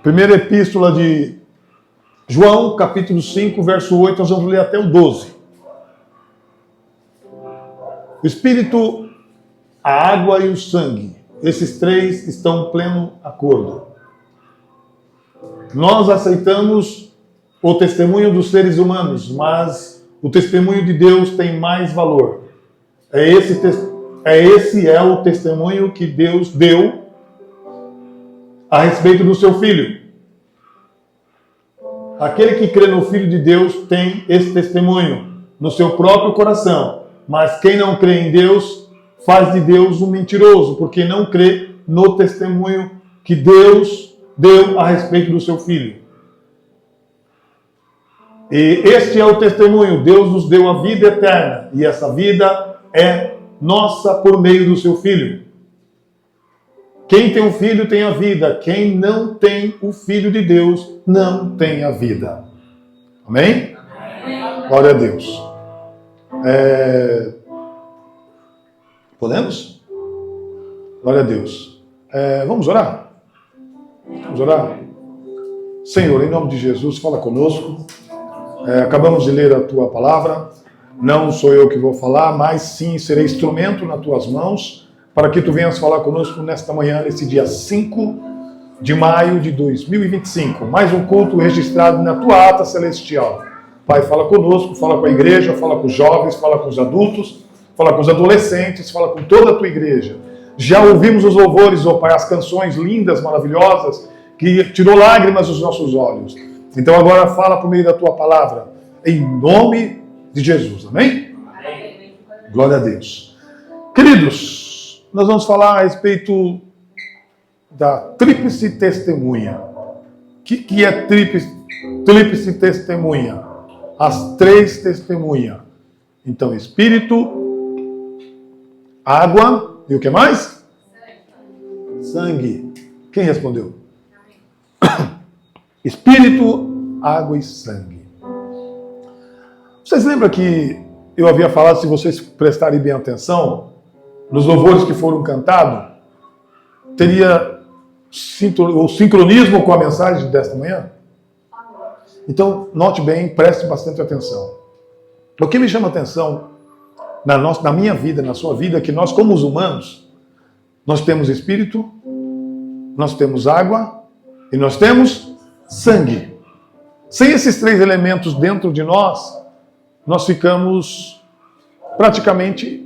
Primeira epístola de João, capítulo 5, verso 8, nós vamos ler até o 12. O Espírito, a água e o sangue, esses três estão em pleno acordo. Nós aceitamos o testemunho dos seres humanos, mas o testemunho de Deus tem mais valor. Esse é o testemunho que Deus deu a respeito do seu Filho. Aquele que crê no Filho de Deus tem esse testemunho no seu próprio coração. Mas quem não crê em Deus faz de Deus um mentiroso, porque não crê no testemunho que Deus deu a respeito do seu Filho. E este é o testemunho. Deus nos deu a vida eterna. E essa vida é nossa por meio do seu Filho. Quem tem o Filho tem a vida. Quem não tem o Filho de Deus não tem a vida. Amém? Amém. Glória a Deus. Podemos? Glória a Deus. Vamos orar? Vamos orar? Senhor, em nome de Jesus, fala conosco. Acabamos de ler a tua palavra. Não sou eu que vou falar, mas sim serei instrumento nas tuas mãos para que tu venhas falar conosco nesta manhã, nesse dia 5 de maio de 2025. Mais um culto registrado na tua ata celestial. Pai, fala conosco, fala com a igreja, fala com os jovens, fala com os adultos, fala com os adolescentes, fala com toda a tua igreja. Já ouvimos os louvores, ó Pai, as canções lindas, maravilhosas, que tirou lágrimas dos nossos olhos. Então agora fala por meio da tua palavra, em nome de Jesus. Amém? Amém. Glória a Deus. Queridos, nós vamos falar a respeito da tríplice testemunha. O que é tríplice testemunha? As três testemunhas. Então, Espírito, água e o que mais? Sangue. Quem respondeu? Espírito, água e sangue. Vocês lembram que eu havia falado, se vocês prestarem bem atenção, nos louvores que foram cantados, teria o sincronismo com a mensagem desta manhã? Então, note bem, preste bastante atenção. O que me chama atenção na minha vida, na sua vida, é que nós, como os humanos, nós temos espírito, nós temos água e nós temos sangue. Sem esses três elementos dentro de nós, nós ficamos praticamente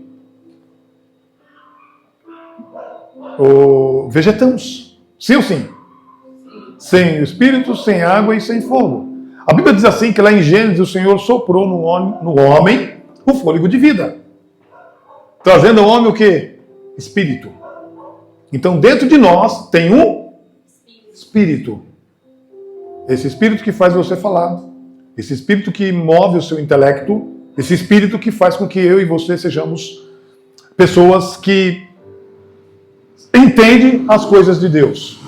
vegetamos. Sim ou sim? Sem o espírito, sem água e sem fogo. A Bíblia diz assim, que lá em Gênesis o Senhor soprou no homem o fôlego de vida. Trazendo ao homem o quê? Espírito. Então dentro de nós tem um espírito. Esse espírito que faz você falar. Esse espírito que move o seu intelecto. Esse espírito que faz com que eu e você sejamos pessoas que entendem as coisas de Deus.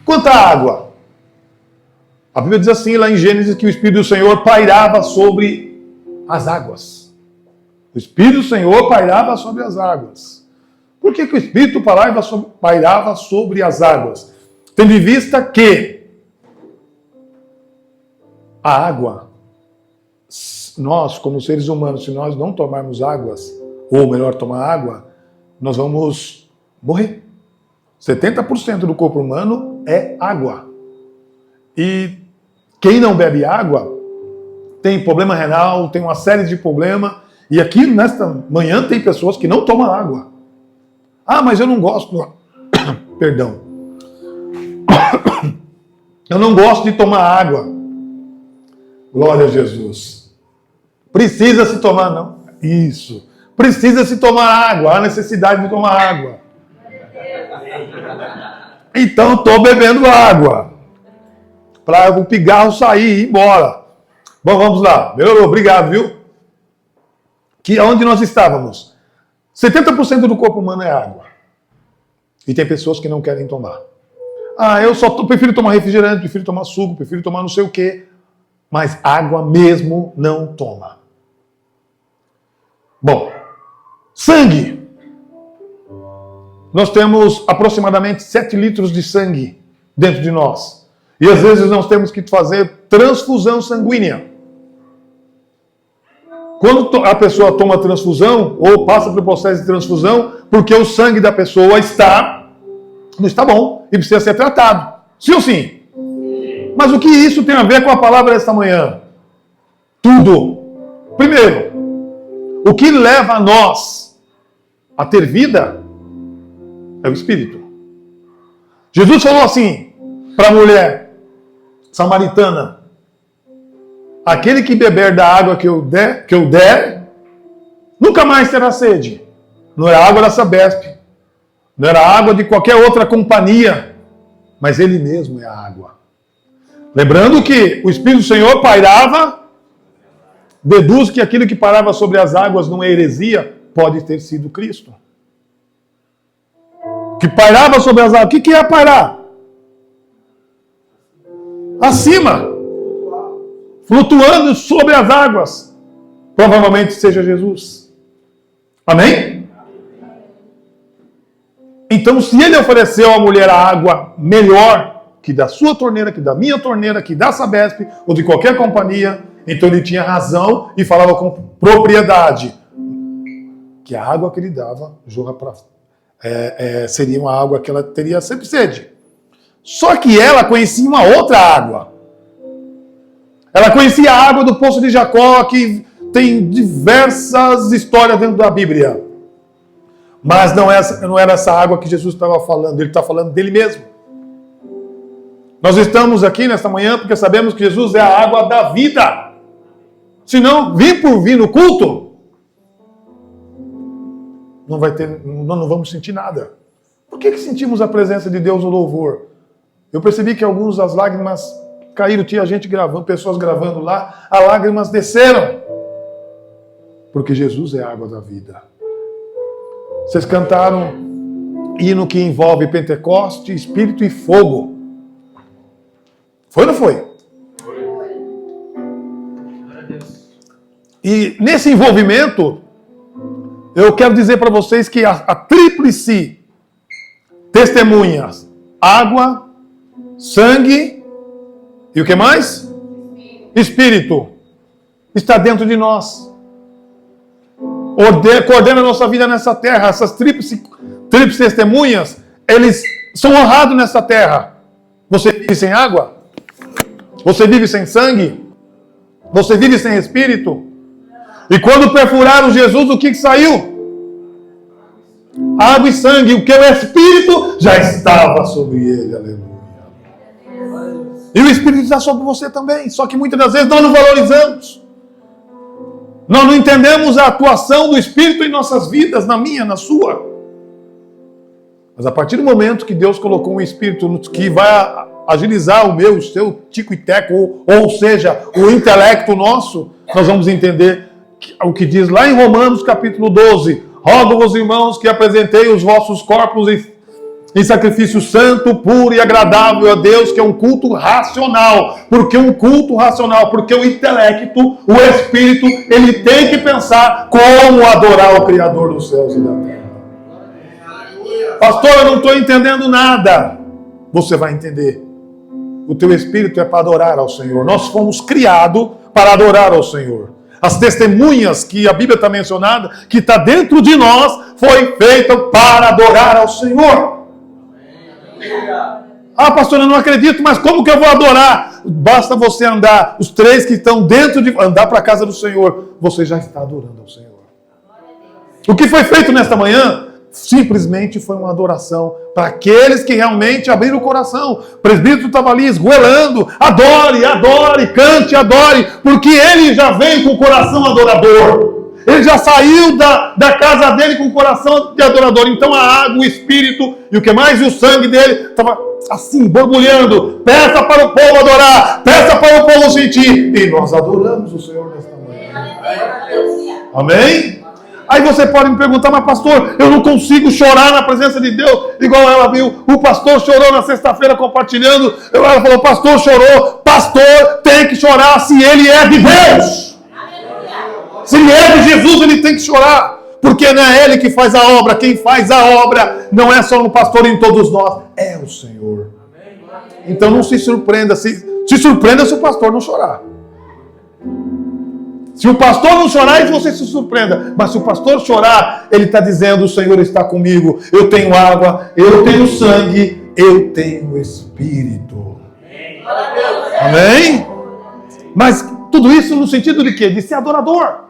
Quanto à água, a Bíblia diz assim lá em Gênesis que o Espírito do Senhor pairava sobre as águas. O Espírito do Senhor pairava sobre as águas. Por que o Espírito pairava sobre as águas? Tendo em vista que a água, nós como seres humanos, se nós não tomarmos águas, ou melhor, tomar água, nós vamos morrer. 70% do corpo humano é água. E quem não bebe água tem problema renal, tem uma série de problemas. E aqui nesta manhã tem pessoas que não tomam água. Ah, mas eu não gosto. Perdão. Eu não gosto de tomar água. Glória a Jesus. Precisa se tomar, não? Isso. Precisa se tomar água. Há necessidade de tomar água. Então estou bebendo água para o pigarro sair e ir embora. Bom, vamos lá. Melhorou, obrigado, viu? Que onde nós estávamos? 70% do corpo humano é água. E tem pessoas que não querem tomar. Ah, eu prefiro tomar refrigerante, prefiro tomar suco, prefiro tomar não sei o quê. Mas água mesmo não toma. Bom, sangue. Nós temos aproximadamente 7 litros de sangue dentro de nós. E às vezes nós temos que fazer transfusão sanguínea. Quando a pessoa toma transfusão, ou passa pelo processo de transfusão, porque o sangue da pessoa não está bom e precisa ser tratado. Sim ou sim? Mas o que isso tem a ver com a palavra desta manhã? Tudo. Primeiro, o que leva a nós a ter vida é o Espírito. Jesus falou assim para a mulher samaritana: aquele que beber da água que eu der, nunca mais terá sede. Não era água da Sabesp, não era água de qualquer outra companhia, mas Ele mesmo é a água. Lembrando que o Espírito do Senhor pairava, deduz que aquilo que parava sobre as águas numa heresia pode ter sido Cristo. Que pairava sobre as águas. O que é pairar? Acima. Flutuando sobre as águas. Provavelmente seja Jesus. Amém? Então, se ele ofereceu à mulher a água melhor que da sua torneira, que da minha torneira, que da Sabesp, ou de qualquer companhia, então ele tinha razão e falava com propriedade que a água que ele dava seria uma água que ela teria sempre sede. Só que ela conhecia uma outra água. Ela conhecia a água do poço de Jacó, que tem diversas histórias dentro da Bíblia. Mas não era essa água que Jesus estava falando, ele está falando dele mesmo. Nós estamos aqui nesta manhã porque sabemos que Jesus é a água da vida. Se não vir por vir no culto, não vamos sentir nada. Por que sentimos a presença de Deus no louvor? Eu percebi que alguns as lágrimas caíram, tinha gente gravando, pessoas gravando lá, as lágrimas desceram. Porque Jesus é a água da vida. Vocês cantaram hino que envolve Pentecoste, Espírito e Fogo. Foi ou não foi? E nesse envolvimento, eu quero dizer para vocês que a tríplice testemunhas, água, sangue e o que mais? Espírito, está dentro de nós. Coordena a nossa vida nessa terra. Essas tríplices testemunhas, eles são honrados nessa terra. Você vive sem água? Você vive sem sangue? Você vive sem espírito? E quando perfuraram Jesus, o que saiu? Água e sangue, o que o espírito já estava sobre ele, aleluia. E o espírito está sobre você também, só que muitas das vezes nós não valorizamos. Nós não entendemos a atuação do espírito em nossas vidas, na minha, na sua. Mas a partir do momento que Deus colocou um espírito que vai agilizar o seu tico e teco, ou seja, o intelecto nosso, nós vamos entender o que diz lá em Romanos capítulo 12. Rogo-vos, irmãos, que apresentei os vossos corpos em sacrifício santo, puro e agradável a Deus, que é um culto racional. Por que um culto racional? Porque o intelecto, o espírito, ele tem que pensar como adorar o Criador dos céus e da terra. Pastor, eu não estou entendendo nada. Você vai entender. O teu espírito é para adorar ao Senhor. Nós fomos criados para adorar ao Senhor. As testemunhas que a Bíblia está mencionada, que está dentro de nós, foi feita para adorar ao Senhor. Ah, pastor, eu não acredito, mas como que eu vou adorar? Basta você andar, os três que estão dentro andar para a casa do Senhor, você já está adorando ao Senhor. O que foi feito nesta manhã, simplesmente foi uma adoração para aqueles que realmente abriram o coração. O presbítero estava ali esgoelando, adore, adore, cante, adore, porque ele já vem com o coração adorador. Ele já saiu da casa dele com o coração de adorador. Então a água, o espírito e o que mais? E o sangue dele estava assim, borbulhando. Peça para o povo adorar, peça para o povo sentir. E nós adoramos o Senhor nesta manhã. Amém? Aí você pode me perguntar, mas pastor, eu não consigo chorar na presença de Deus, igual ela viu, o pastor chorou na sexta-feira compartilhando, ela falou, pastor chorou, pastor tem que chorar se ele é de Deus. Se ele é de Jesus, ele tem que chorar, porque não é ele que faz a obra, quem faz a obra não é só no pastor em todos nós, é o Senhor. Então não se surpreenda. Se surpreenda se o pastor não chorar. Se o pastor não chorar, você se surpreenda. Mas se o pastor chorar, ele está dizendo: o Senhor está comigo. Eu tenho água, eu tenho sangue, eu tenho Espírito. Amém? Mas tudo isso no sentido de quê? De ser adorador.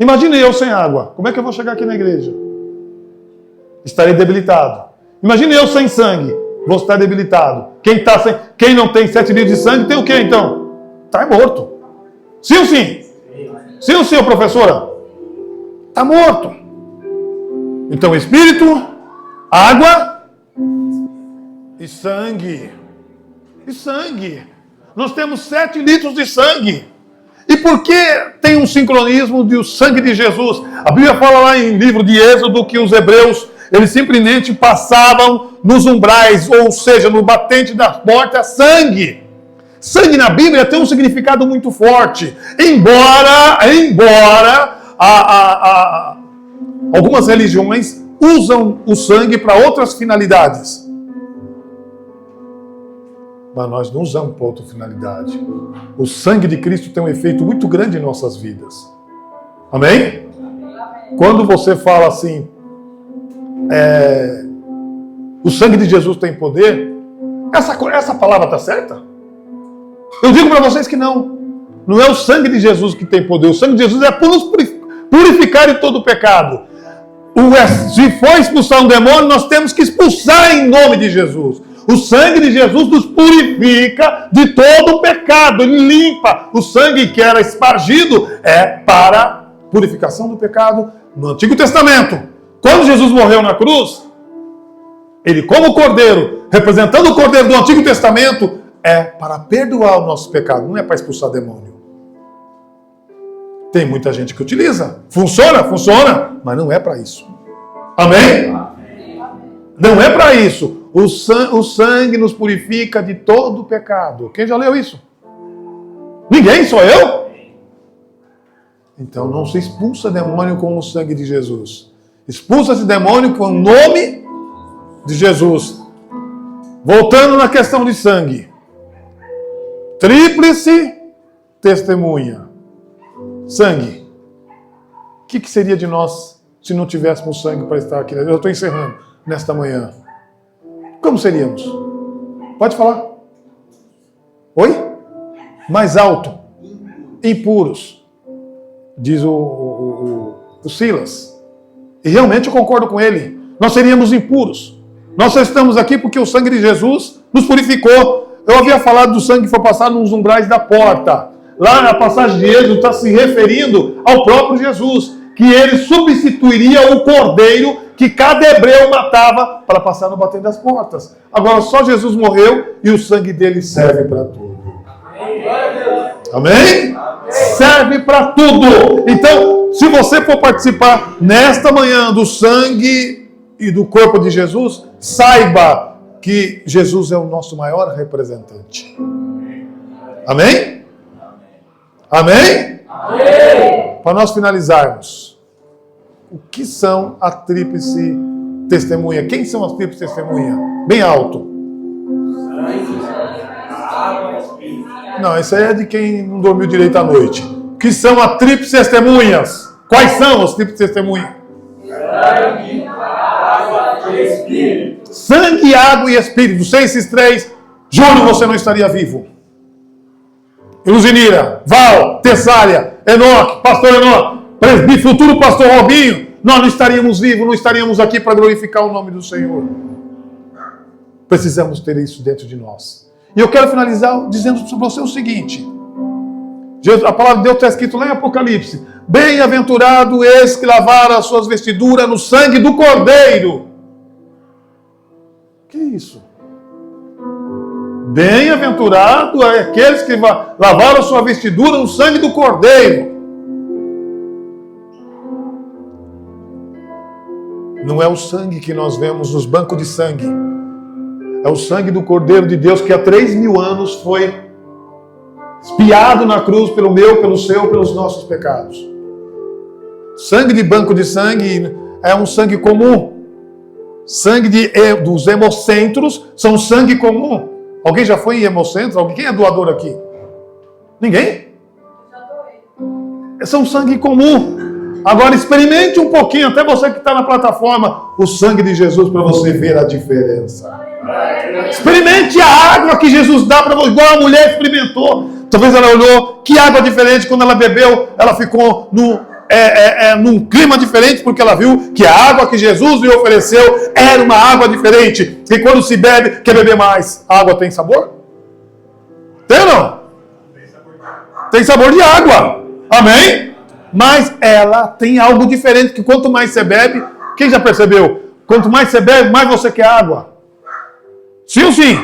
Imagine eu sem água. Como é que eu vou chegar aqui na igreja? Estarei debilitado. Imagine eu sem sangue. Vou estar debilitado. Quem não tem 7 litros de sangue tem o quê então? Está morto. Sim ou sim? Sim ou sim, professora? Está morto. Então, Espírito, água e sangue. E sangue. Nós temos 7 litros de sangue. E por que tem um sincronismo do sangue de Jesus? A Bíblia fala lá em livro de Êxodo que os hebreus, eles simplesmente passavam nos umbrais, ou seja, no batente da porta, sangue. Sangue na Bíblia tem um significado muito forte. Embora algumas religiões usam o sangue para outras finalidades. Mas nós não usamos para outra finalidade. O sangue de Cristo tem um efeito muito grande em nossas vidas. Amém? Quando você fala assim, o sangue de Jesus tem poder, essa palavra está certa? Eu digo para vocês que não. Não é o sangue de Jesus que tem poder. O sangue de Jesus é para nos purificar de todo o pecado. Se for expulsar um demônio, nós temos que expulsar em nome de Jesus. O sangue de Jesus nos purifica de todo o pecado. Ele limpa. O sangue que era espargido é para purificação do pecado no Antigo Testamento. Quando Jesus morreu na cruz, ele como cordeiro, representando o cordeiro do Antigo Testamento, é para perdoar o nosso pecado, não é para expulsar demônio. Tem muita gente que utiliza. Funciona, mas não é para isso. Amém? Não é para isso. O sangue nos purifica de todo o pecado. Quem já leu isso? Ninguém? Só eu? Então não se expulsa demônio com o sangue de Jesus. Expulsa esse demônio com o nome de Jesus. Voltando na questão de sangue. Tríplice testemunha. Sangue. O que seria de nós se não tivéssemos sangue para estar aqui? Eu estou encerrando nesta manhã. Como seríamos? Pode falar. Oi? Mais alto. Impuros. Diz o Silas. E realmente eu concordo com ele. Nós seríamos impuros. Nós estamos aqui porque o sangue de Jesus nos purificou. Eu havia falado do sangue que foi passado nos umbrais da porta. Lá na passagem de Êxodo está se referindo ao próprio Jesus, que ele substituiria o cordeiro que cada hebreu matava para passar no batente das portas. Agora só Jesus morreu e o sangue dele serve para tudo. Amém? Serve para tudo. Então, se você for participar nesta manhã do sangue e do corpo de Jesus, saiba que Jesus é o nosso maior representante. Amém? Amém? Amém. Para nós finalizarmos, o que são a tríplice testemunha? Quem são as tríplices testemunhas? Bem alto. Não, isso aí é de quem não dormiu direito à noite. O que são as tríplices testemunhas? Quais são as tríplices testemunhas? Sangue, água e Espírito. Sangue, água e Espírito. Sem esses três, juro, você não estaria vivo. Luzinira, Val, Tessália, Enoque, pastor Enoque, futuro pastor Robinho, nós não estaríamos vivos, não estaríamos aqui para glorificar o nome do Senhor. Precisamos ter isso dentro de nós. E eu quero finalizar dizendo para você o seguinte. A palavra de Deus está escrito lá em Apocalipse. Bem-aventurado esse que lavaram as suas vestiduras no sangue do Cordeiro. Que isso? Bem-aventurado é aqueles que lavaram a sua vestidura no sangue do Cordeiro. Não é o sangue que nós vemos nos bancos de sangue. É o sangue do Cordeiro de Deus que há 3.000 anos foi espiado na cruz pelo meu, pelo seu, pelos nossos pecados. Sangue de banco de sangue é um sangue comum. Sangue dos hemocentros são sangue comum. Alguém já foi em hemocentro? Quem é doador aqui? Ninguém? São sangue comum. Agora experimente um pouquinho, até você que está na plataforma, o sangue de Jesus para você ver a diferença. Experimente a água que Jesus dá para você, igual a mulher experimentou. Talvez ela olhou, que água diferente, quando ela bebeu, ela ficou num clima diferente, porque ela viu que a água que Jesus lhe ofereceu era uma água diferente. E quando se bebe, quer beber mais. A água tem sabor? Tem ou não? Tem sabor de água. Amém? Mas ela tem algo diferente, que quanto mais você bebe, quem já percebeu? Quanto mais você bebe, mais você quer água. Sim ou sim?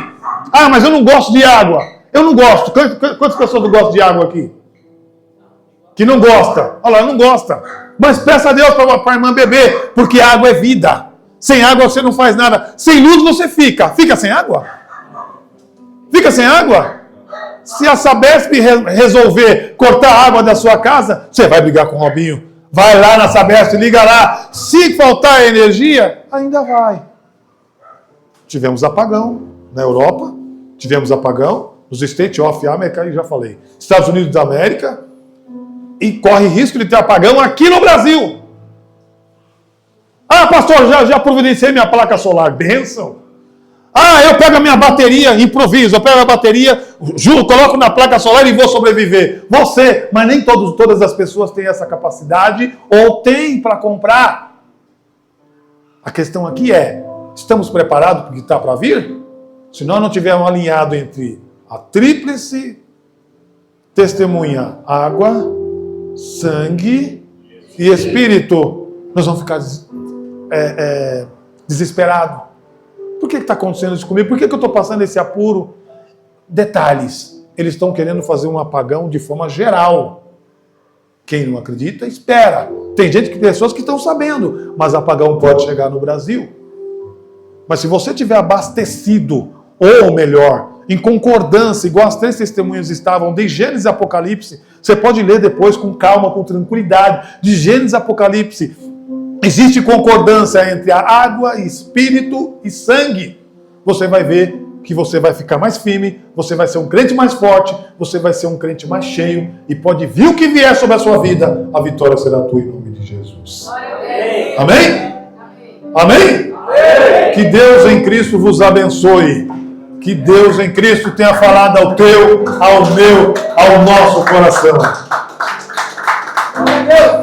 Ah, mas eu não gosto de água. Eu não gosto. Quantas pessoas não gostam de água aqui? Que não gosta. Olha lá, não gosta. Mas peça a Deus para a irmã beber, porque água é vida. Sem água você não faz nada. Sem luz você fica. Fica sem água? Fica sem água? Se a Sabesp resolver cortar a água da sua casa, você vai brigar com o Robinho. Vai lá na Sabesp, liga lá. Se faltar energia, ainda vai. Tivemos apagão na Europa, tivemos apagão nos States of America, aí já falei. Estados Unidos da América, e corre risco de ter apagão aqui no Brasil. Ah, pastor, já providenciei minha placa solar. Bênção. Ah, eu pego a minha bateria, improviso, eu pego a bateria, juro, coloco na placa solar e vou sobreviver. Você, mas nem todas as pessoas têm essa capacidade ou têm para comprar. A questão aqui é, estamos preparados para o que está para vir? Se nós não tivermos alinhado entre a tríplice testemunha, água, sangue e espírito, nós vamos ficar desesperados. Por que está acontecendo isso comigo? Por que eu estou passando esse apuro? Detalhes. Eles estão querendo fazer um apagão de forma geral. Quem não acredita, espera. Tem pessoas que estão sabendo, mas apagão pode chegar no Brasil. Mas se você tiver abastecido, ou melhor, em concordância, igual as 3 testemunhas estavam, de Gênesis e Apocalipse, você pode ler depois com calma, com tranquilidade, de Gênesis e Apocalipse. Existe concordância entre a água, espírito e sangue. Você vai ver que você vai ficar mais firme, você vai ser um crente mais forte, você vai ser um crente mais cheio, e pode vir o que vier sobre a sua vida, a vitória será tua em nome de Jesus. Amém? Amém? Que Deus em Cristo vos abençoe. Que Deus em Cristo tenha falado ao teu, ao meu, ao nosso coração.